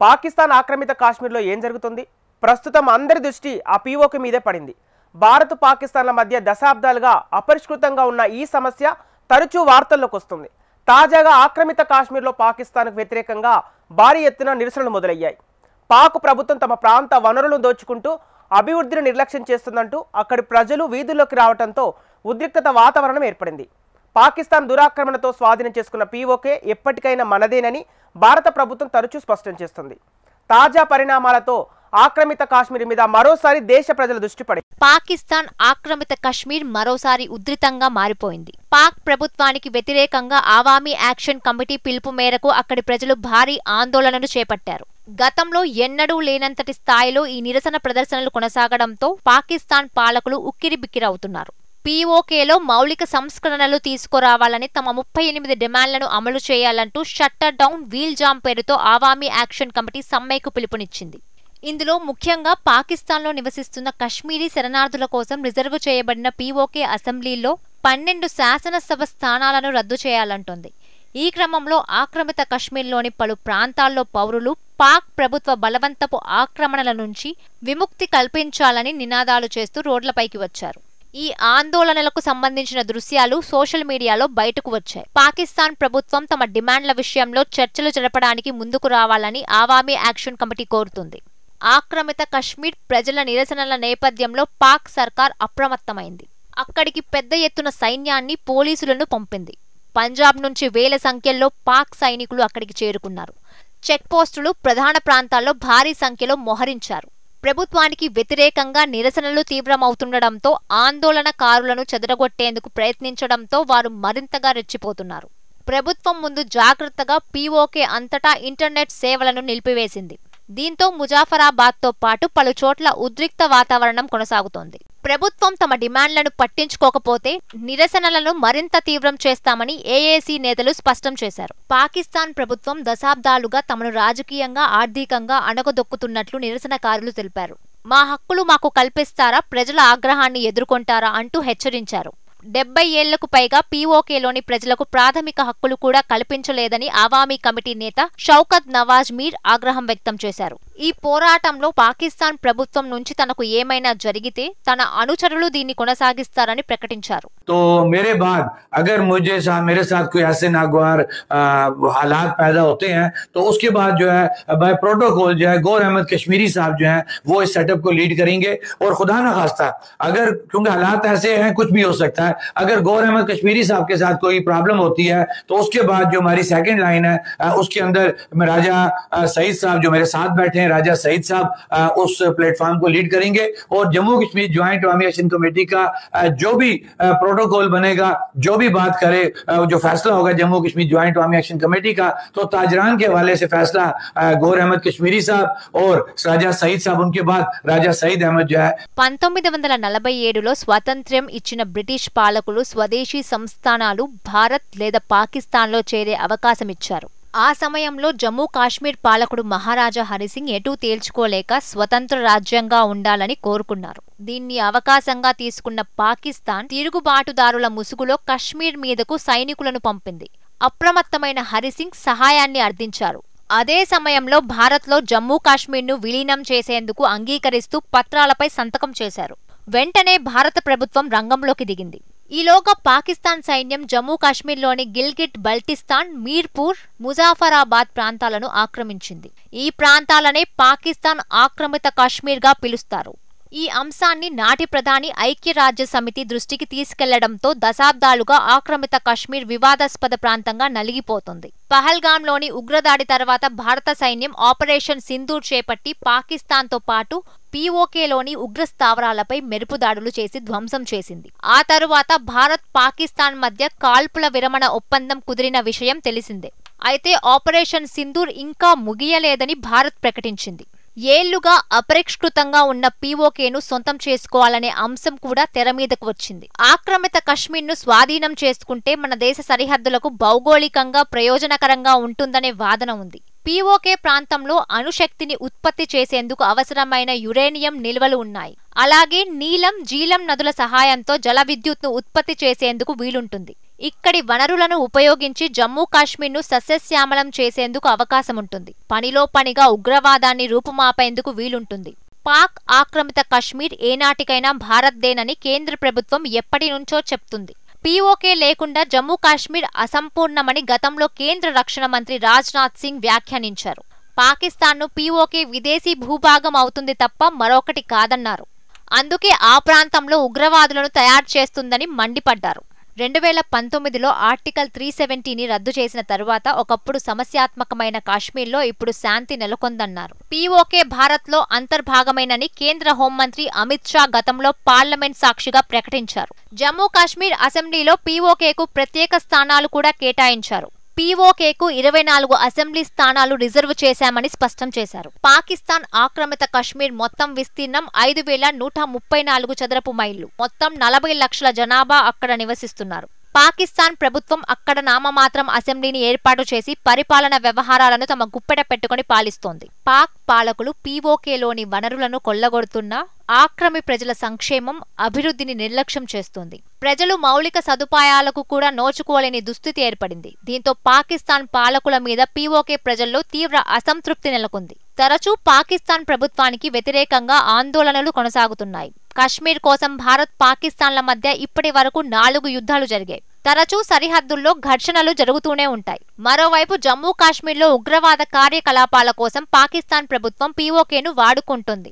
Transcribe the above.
పాకిస్తాన్ ఆక్రమిత కాశ్మీర్లో ఏం జరుగుతుంది? ప్రస్తుతం అందరి దృష్టి ఆ పీఓకే మీదే పడింది. భారత్ పాకిస్తాన్ల మధ్య దశాబ్దాలుగా అపరిష్కృతంగా ఉన్న ఈ సమస్య తరచూ వార్తల్లోకి వస్తుంది. తాజాగా ఆక్రమిత కాశ్మీర్లో పాకిస్తాన్కు వ్యతిరేకంగా భారీ ఎత్తున నిరసనలు మొదలయ్యాయి. పాక్ ప్రభుత్వం తమ ప్రాంత వనరులను దోచుకుంటూ అభివృద్ధిని నిర్లక్ష్యం చేస్తుందంటూ అక్కడి ప్రజలు వీధుల్లోకి రావడంతో ఉద్రిక్తత వాతావరణం ఏర్పడింది. పాకిస్తాన్ దురాక్రమణతో స్వాధీనం చేసుకున్న పీఓకే ఎప్పటికైనా మనదేనని భారత ప్రభుత్వం తరచూ స్పష్టం చేస్తుంది. తాజా పరిణామాలతో ఆక్రమిత కాశ్మీర్ మీద మరోసారి దేశ ప్రజల దృష్టి పడింది. పాకిస్తాన్ ఆక్రమిత కశ్మీర్ మరోసారి ఉధృతంగా మారిపోయింది. పాక్ ప్రభుత్వానికి వ్యతిరేకంగా అవామీ యాక్షన్ కమిటీ పిలుపు మేరకు అక్కడి ప్రజలు భారీ ఆందోళనలు చేపట్టారు. గతంలో ఎన్నడూ లేనంతటి స్థాయిలో ఈ నిరసన ప్రదర్శనలు కొనసాగడంతో పాకిస్తాన్ పాలకులు ఉక్కిరిబిక్కిరవుతున్నారు. పీఓకేలో మౌలిక సంస్కరణలు తీసుకురావాలని తమ 38 డిమాండ్లను అమలు చేయాలంటూ షట్టర్ డౌన్ వీల్ జామ్ పేరుతో అవామీ యాక్షన్ కమిటీ సమ్మెకు పిలుపునిచ్చింది. ఇందులో ముఖ్యంగా పాకిస్తాన్లో నివసిస్తున్న కశ్మీరీ శరణార్థుల కోసం రిజర్వు చేయబడిన పీఓకే అసెంబ్లీలో 12 శాసనసభ స్థానాలను రద్దు చేయాలంటోంది. ఈ క్రమంలో ఆక్రమిత కశ్మీర్లోని పలు ప్రాంతాల్లో పౌరులు పాక్ ప్రభుత్వ బలవంతపు ఆక్రమణల నుంచి విముక్తి కల్పించాలని నినాదాలు చేస్తూ రోడ్లపైకి వచ్చారు. ఈ ఆందోళనలకు సంబంధించిన దృశ్యాలు సోషల్ మీడియాలో బయటకు వచ్చాయి. పాకిస్తాన్ ప్రభుత్వం తమ డిమాండ్ల విషయంలో చర్చలు జరపడానికి ముందుకు రావాలని అవామీ యాక్షన్ కమిటీ కోరుతుంది. ఆక్రమిత కశ్మీర్ ప్రజల నిరసనల నేపథ్యంలో పాక్ సర్కార్ అప్రమత్తమైంది. అక్కడికి పెద్ద ఎత్తున సైన్యాన్ని, పోలీసులను పంపింది. పంజాబ్ నుంచి వేల సంఖ్యలో పాక్ సైనికులు అక్కడికి చేరుకున్నారు. చెక్ పోస్టులు, ప్రధాన ప్రాంతాల్లో భారీ సంఖ్యలో మోహరించారు. ప్రభుత్వానికి వ్యతిరేకంగా నిరసనలు తీవ్రమవుతుండటంతో ఆందోళనకారులను చెదరగొట్టేందుకు ప్రయత్నించడంతో వారు మరింతగా రెచ్చిపోతున్నారు. ప్రభుత్వం ముందు జాగ్రత్తగా పీఓకే అంతటా ఇంటర్నెట్ సేవలను నిలిపివేసింది. దీంతో ముజాఫరాబాద్తో పాటు పలు చోట్ల ఉద్రిక్త వాతావరణం కొనసాగుతోంది. ప్రభుత్వం తమ డిమాండ్లను పట్టించుకోకపోతే నిరసనలను మరింత తీవ్రం చేస్తామని ఏఏసీ నేతలు స్పష్టం చేశారు. పాకిస్తాన్ ప్రభుత్వం దశాబ్దాలుగా తమను రాజకీయంగా, ఆర్థికంగా అణగదొక్కుతున్నట్లు నిరసనకారులు తెలిపారు. మా హక్కులు మాకు కల్పిస్తారా, ప్రజల ఆగ్రహాన్ని ఎదుర్కొంటారా అంటూ హెచ్చరించారు. 70 ఏళ్లకు పైగా పీఓకేలోని ప్రజలకు ప్రాథమిక హక్కులు కూడా కల్పించలేదని అవామీ కమిటీ నేత షౌకత్ నవాజ్ మీర్ ఆగ్రహం వ్యక్తం చేశారు. ఈ పోరాటంలో పాకిస్తాన్ ప్రభుత్వం నుంచి తనకు ఏమైనా జరిగితే తన అనుచరులు దీన్ని కొనసాగిస్తారని ప్రకటించారు. तो मेरे बाद अगर मेरे साथ कोई ऐसे नागवार हालात पैदा होते हैं तो उसके बाद जो है बाय प्रोटोकॉल जो है गौर अहमद कश्मीरी साहब जो है वो इस सेटअप को लीड करेंगे। और खुदा ना खास्ता अगर, क्योंकि हालात ऐसे हैं, कुछ भी हो सकता है, अगर गौर अहमद कश्मीरी साहब के साथ कोई प्रॉब्लम होती है तो उसके बाद जो हमारी सेकंड लाइन है उसके अंदर राजा सईद साहब जो मेरे साथ बैठे हैं, राजा सईद साहब उस प्लेटफॉर्म को लीड करेंगे। और जम्मू कश्मीर ज्वाइंट अवामी एक्शन कमेटी का जो भी प्रोटोकॉल बनेगा, जो भी बात करे, जो फैसला होगा जम्मू कश्मीर ज्वाइंट अवामी एक्शन कमेटी का, तो ताजरान के हवाले से फैसला गौर अहमद कश्मीरी साहब और राजा सईद साहब, उनके बाद राजा सईद अहमद जो है। 1947లో స్వాతంత్ర్యం ఇచ్చిన బ్రిటిష్ పాలకులు స్వదేశీ సంస్థానాలు భారత్ లేదా పాకిస్తాన్లో చేరే అవకాశం ఇచ్చారు. ఆ సమయంలో జమ్మూ కాశ్మీర్ పాలకుడు మహారాజా హరిసింగ్ ఎటూ తేల్చుకోలేక స్వతంత్ర రాజ్యంగా ఉండాలని కోరుకున్నారు. దీన్ని అవకాశంగా తీసుకున్న పాకిస్తాన్ తిరుగుబాటుదారుల ముసుగులో కశ్మీర్ మీదకు సైనికులను పంపింది. అప్రమత్తమైన హరిసింగ్ సహాయాన్ని అర్థించారు. అదే సమయంలో భారత్లో జమ్మూ కాశ్మీర్ను విలీనం చేసేందుకు అంగీకరిస్తూ పత్రాలపై సంతకం చేశారు. వెంటనే భారత ప్రభుత్వం రంగంలోకి దిగింది. ఈలోగా పాకిస్తాన్ సైన్యం జమ్మూ కాశ్మీర్లోని గిల్గిట్ బల్టిస్తాన్, మీర్పూర్, ముజాఫరాబాద్ ప్రాంతాలను ఆక్రమించింది. ఈ ప్రాంతాలనే పాకిస్తాన్ ఆక్రమిత కాశ్మీర్గా పిలుస్తారు. ఈ అంశాన్ని నాటి ప్రధాని ఐక్యరాజ్య సమితి దృష్టికి తీసుకెళ్లడంతో దశాబ్దాలుగా ఆక్రమిత కశ్మీర్ వివాదాస్పద ప్రాంతంగా నలిగిపోతుంది. పహల్గాంలోని ఉగ్రదాడి తర్వాత భారత సైన్యం ఆపరేషన్ సింధూర్ చేపట్టి పాకిస్తాన్తో పాటు పీఓకేలోని ఉగ్ర స్థావరాలపై మెరుపుదాడులు చేసి ధ్వంసం చేసింది. ఆ తరువాత భారత్, పాకిస్తాన్ మధ్య కాల్పుల విరమణ ఒప్పందం కుదిరిన విషయం తెలిసిందే. అయితే ఆపరేషన్ సింధూర్ ఇంకా ముగియలేదని భారత్ ప్రకటించింది. ఏళ్లుగా అపరిష్కృతంగా ఉన్న పీఓకేను సొంతం చేసుకోవాలనే అంశం కూడా తెరమీదకు వచ్చింది. ఆక్రమిత కశ్మీర్ను స్వాధీనం చేసుకుంటే మన దేశ సరిహద్దులకు భౌగోళికంగా ప్రయోజనకరంగా ఉంటుందనే వాదన ఉంది. పీఓకే ప్రాంతంలో అణుశక్తిని ఉత్పత్తి చేసేందుకు అవసరమైన యురేనియం నిల్వలు ఉన్నాయి. అలాగే నీలం, జీలం నదుల సహాయంతో జల విద్యుత్ను ఉత్పత్తి చేసేందుకు వీలుంటుంది. ఇక్కడి వనరులను ఉపయోగించి జమ్మూ కాశ్మీర్ను సస్యశ్యామలం చేసేందుకు అవకాశముంటుంది. పనిలో పనిగా ఉగ్రవాదాన్ని రూపుమాపేందుకు వీలుంటుంది. పాక్ ఆక్రమిత కశ్మీర్ ఏనాటికైనా భారత్దేనని కేంద్ర ప్రభుత్వం ఎప్పటి నుంచో చెప్తుంది. పీఓకే లేకుండా జమ్మూ కాశ్మీర్ అసంపూర్ణమని గతంలో కేంద్ర రక్షణ మంత్రి రాజ్నాథ్ సింగ్ వ్యాఖ్యానించారు. పాకిస్తాన్ను పీఓకే విదేశీ భూభాగం అవుతుంది తప్ప మరొకటి కాదన్నారు. అందుకే ఆ ప్రాంతంలో ఉగ్రవాదులను తయారు చేస్తుందని మండిపడ్డారు. 2019లో ఆర్టికల్ 370ని రద్దు చేసిన తరువాత ఒకప్పుడు సమస్యాత్మకమైన కాశ్మీర్లో ఇప్పుడు శాంతి నెలకొందన్నారు. పీఓకే భారత్లో అంతర్భాగమేనని కేంద్ర హోంమంత్రి అమిత్ షా గతంలో పార్లమెంట్ సాక్షిగా ప్రకటించారు. జమ్మూ కాశ్మీర్ అసెంబ్లీలో పీఓకేకు ప్రత్యేక స్థానాలు కూడా కేటాయించారు. పీఓకేకు 24 అసెంబ్లీ స్థానాలు రిజర్వ్ చేశామని స్పష్టం చేశారు. పాకిస్తాన్ ఆక్రమిత కశ్మీర్ మొత్తం విస్తీర్ణం 5134 చదరపు మైళ్లు. మొత్తం 40 లక్షల జనాభా అక్కడ నివసిస్తున్నారు. పాకిస్తాన్ ప్రభుత్వం అక్కడ నామమాత్రం అసెంబ్లీని ఏర్పాటు చేసి పరిపాలన వ్యవహారాలను తమ గుప్పెట పెట్టుకుని పాలిస్తోంది. పాక్ పాలకులు పీఓకేలోని వనరులను కొల్లగొడుతున్నా ఆక్రమి ప్రజల సంక్షేమం, అభివృద్ధిని నిర్లక్ష్యం చేస్తోంది. ప్రజలు మౌలిక సదుపాయాలకు కూడా నోచుకోలేని దుస్థితి ఏర్పడింది. దీంతో పాకిస్తాన్ పాలకుల మీద పీఓకే ప్రజల్లో తీవ్ర అసంతృప్తి నెలకొంది. తరచూ పాకిస్తాన్ ప్రభుత్వానికి వ్యతిరేకంగా ఆందోళనలు కొనసాగుతున్నాయి. కశ్మీర్ కోసం భారత్, పాకిస్తాన్ల మధ్య ఇప్పటి వరకు 4 యుద్ధాలు జరిగాయి. తరచూ సరిహద్దుల్లో ఘర్షణలు జరుగుతూనే ఉంటాయి. మరోవైపు జమ్మూ కాశ్మీర్లో ఉగ్రవాద కార్యకలాపాల కోసం పాకిస్తాన్ ప్రభుత్వం పీఓకేను వాడుకుంటుంది.